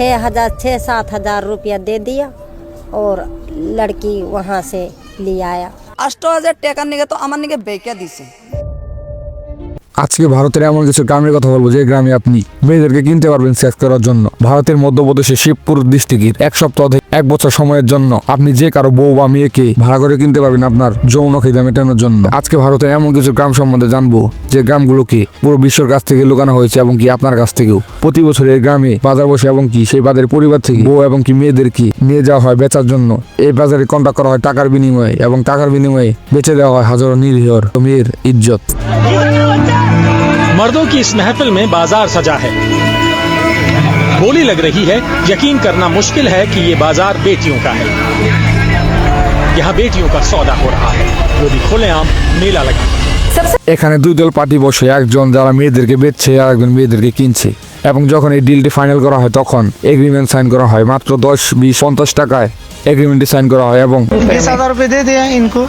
6,000-7,000 रुपया दे दिया और लड़की वहाँ से ले आया। 8,000 টাকা নিয়ে তো আমার নিকে বেকা দিছে। আজকে ভারতের এমন কিছু গ্রামের কথা বলবো যে গ্রামে আপনি মেয়েদেরকে কিনতে পারবেন সেক্স করার জন্য। ভারতের মধ্যপ্রদেশের শিবপুর ডিস্ট্রিক্টের এক সপ্তাহ থেকে 1 বছর সময়ের জন্য আপনি যে কারো বউ বা মেয়েকে ভাড়া করে কিনতে পারবেন আপনার যৌন খিদা মেটানোর জন্য। আজকে ভারতের এমন কিছু গ্রাম সম্বন্ধে জানবো যে গ্রামগুলোকে পুরো বিশ্বের কাছ থেকে লুকানো হয়েছে এবং কি আপনার কাছ থেকেও। প্রতি বছর এই গ্রামে বাজার বসে এবং কি সেই বাজারের পরিবার থেকে বউ এবং কি মেয়েদেরকে নিয়ে যাওয়া হয় বেচার জন্য। এই বাজারে কন্ট্যাক্ট করা হয় টাকার বিনিময়ে এবং টাকার বিনিময়ে বেচে দেওয়া হয় হাজারো নিরীহ মেয়ের ইজ্জত। मर्दों की इस महफिल में बाजार सजा है। बोली लग रही है, यकीन करना मुश्किल है कि ये बाजार बेटियों का है। यहाँ बेटियों का सौदा हो रहा है, वो भी खुलेआम मेला लगा। এখানে দুই দল পার্টি বসে, একজন যারা মেয়েদেরকে বেচছে আর একজন মেয়েদেরকে কিনছে। এবং যখন এই ডিলটি ফাইনাল করা হয় তখন এগ্রিমেন্ট সাইন করা হয় মাত্র 10, 20, 50 টাকায় এগ্রিমেন্টটি সাইন করা হয় এবং 20,000 रुपये दे दिया इनको,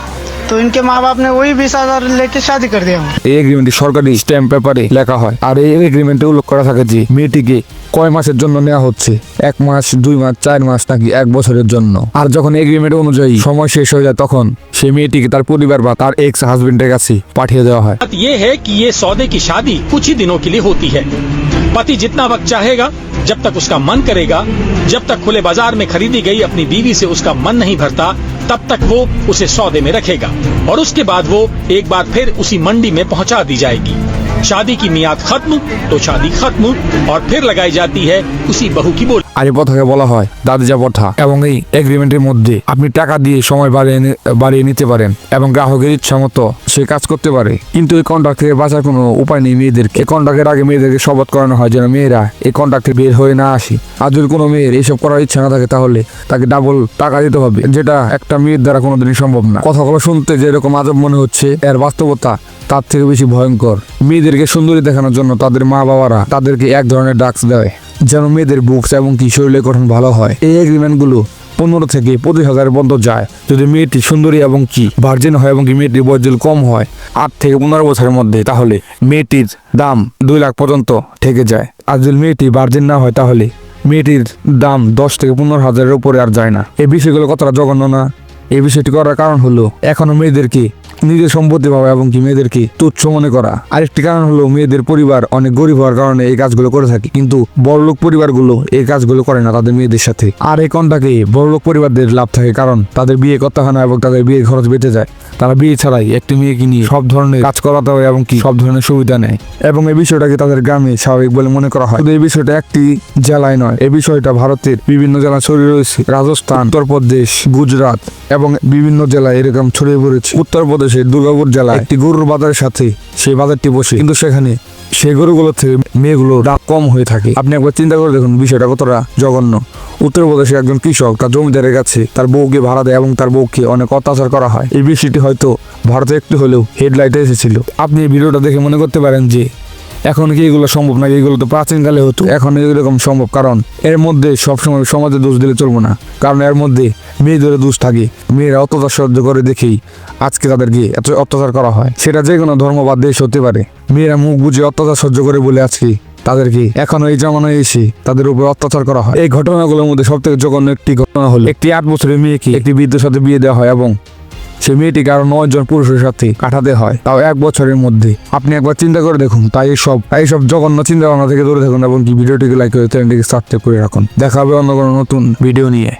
तो इनके माँ बाप ने वही 20,000 लेके शादी कर दिया। এই এগ্রিমেন্টটি সরকারি স্ট্যাম্প পেপারে লেখা হয় আর এই এগ্রিমেন্টে উল্লেখ করা থাকে যে মেয়েটিকে কয় মাসের জন্য নেওয়া হচ্ছে, 1 মাস, 2 মাস, 4 মাস নাকি 1 বছরের জন্য। আর যখন এগ্রিমেন্ট অনুযায়ী সময় শেষ হয়ে যায় তখন সেই মেয়েটিকে তার পরিবার বা তার এক্স হাজবেন্ডের কাছে পাঠিয়ে দেওয়া হয়। बात ये है कि ये सौदे की शादी कुछ ही दिनों के लिए होती है। पति जितना वक्त चाहेगा, जब तक उसका मन करेगा, जब तक खुले बाजार में खरीदी गई अपनी बीवी से उसका मन नहीं भरता, तब तक वो उसे सौदे में रखेगा और उसके बाद वो एक बार फिर उसी मंडी में पहुंचा दी जाएगी। शादी की मियाद खत्म तो शादी खत्म और फिर लगाई जाती है उसी बहू की बोली। আর এই প্রথাকে বলা হয় দাদিজা প্রথা এবং এই এগ্রিমেন্টের মধ্যে আপনি টাকা দিয়ে সময় বাড়িয়ে নিতে পারেন এবং গ্রাহকের ইচ্ছা মতো সে কাজ করতে পারে। কিন্তু এই কন্ট্রাক্ট থেকে বাঁচার কোনো উপায় নেই মেয়েদেরকে। এই কন্ট্রাক্টের আগে মেয়েদেরকে শপথ করানো হয় যেন মেয়েরা এই কন্ট্রাক্ট থেকে বের হয়ে না আসে। আর যদি কোনো মেয়ের এইসব করার ইচ্ছা না থাকে তাহলে তাকে ডাবল টাকা দিতে হবে, যেটা একটা মেয়ের দ্বারা কোনোদিনই সম্ভব না। কথাগুলো শুনতে যেরকম আজব মনে হচ্ছে এর বাস্তবতা তার থেকে বেশি ভয়ঙ্কর। মেয়েদেরকে সুন্দরী দেখানোর জন্য তাদের মা বাবারা তাদেরকে এক ধরনের ড্রাগস দেয় যেন মেয়েদের বুকস এবং কি শরীরের গঠন ভালো হয়। এই এগ্রিমেন্টগুলো 15 থেকে 25,000 পর্যন্ত যায় যদি মেয়েটি সুন্দরী এবং কি ভার্জিন হয় এবং কি মেয়েটির বয়স যদি কম হয় 8 থেকে 15 বছরের মধ্যে, তাহলে মেয়েটির দাম 2 লাখ পর্যন্ত থেকে যায়। আর যদি মেয়েটি ভার্জিন না হয় তাহলে মেয়েটির দাম 10 থেকে 15,000-এর উপরে আর যায় না। এই বিষয়গুলো কতটা জঘন্য না? এই বিষয়টি করার কারণ হলো এখনো মেয়েদেরকে নিজের সম্পত্তি পাওয়া এবং কি মেয়েদেরকে তুচ্ছ মনে করা। আরেকটি কারণ হলো মেয়েদের পরিবার অনেক গরিব হওয়ার কারণে এই কাজগুলো করে থাকে, কিন্তু বড়লোক পরিবারগুলো এই কাজগুলো করে না তাদের মেয়েদের সাথে। আর এই কন্টাকে বড়লোক পরিবারদের লাভ থাকে কারণ তাদের বিয়ে করতে হয় না এবং তাদের বিয়ের খরচ বেঁচে যায়। তারা বিয়ে ছাড়াই একটি মেয়েকে নিয়ে সব ধরনের কাজ করাতে হয় এবং কি সব ধরনের সুবিধা নেয় এবং এই বিষয়টাকে তাদের গ্রামে স্বাভাবিক বলে মনে করা হয়। এই বিষয়টা একটি জেলায় নয়, এই বিষয়টা ভারতের বিভিন্ন জেলায় ছড়িয়ে রয়েছে। রাজস্থান, উত্তরপ্রদেশ, গুজরাট এবং বিভিন্ন জেলায় এরকম ছড়িয়ে পড়েছে। উত্তরপ্রদেশের দুর্গাপুর জেলায় একটি গরুর বাজারের সাথে সেই বাজারটি বসে, কিন্তু সেখানে সেই গরুগুলোর থেকে মেয়েগুলোর দাম কম হয়ে থাকে। আপনি একবার চিন্তা করে দেখুন বিষয়টা কতটা জঘন্য। উত্তরপ্রদেশের একজন কৃষক তার জমিদারের কাছে তার বউকে ভাড়া দেয় এবং তার বউকে অনেক অত্যাচার করা হয়। এই বিষয়টি হয়তো ভারতে একটু হলেও হেডলাইটে এসেছিল। আপনি এই ভিডিওটা দেখে মনে করতে পারেন যে এখন কি এগুলো সম্ভব না, এগুলো তো প্রাচীনকালে হতো, এখন এরকম সম্ভব। কারণ এর মধ্যে সবসময় সমাজে দোষ দিলে চলবো না, কারণ এর মধ্যে মেয়েদের দোষ থাকে। মেয়েরা অত্যাচার সহ্য করে দেখেই আজকে তাদেরকে এত অত্যাচার করা হয়। সেটা যে কোনো ধর্ম বা দেশ হতে পারে। মেয়েরা মুখ বুঝে অত্যাচার সহ্য করে বলে আজকে তাদেরকে এখনো এই জামানায় এসে তাদের উপর অত্যাচার করা হয়। এই ঘটনাগুলোর মধ্যে সব থেকে জঘন্য একটি ঘটনা হলো একটি 8 বছরের মেয়েকে একটি বৃদ্ধের সাথে বিয়ে দেওয়া হয় এবং সেই মেয়েটিকে আরো 9 জন পুরুষের সাথে কাটাতে হয়, তাও 1 বছরের মধ্যে। আপনি একবার চিন্তা করে দেখুন। তাই এইসব জঘন্য চিন্তা ভাবনা থেকে দূরে থাকুন এবং কি ভিডিওটিকে লাইক করে চ্যানেলটিকে সাবস্ক্রাইব করে রাখুন। দেখা হবে অন্য কোনো নতুন ভিডিও নিয়ে।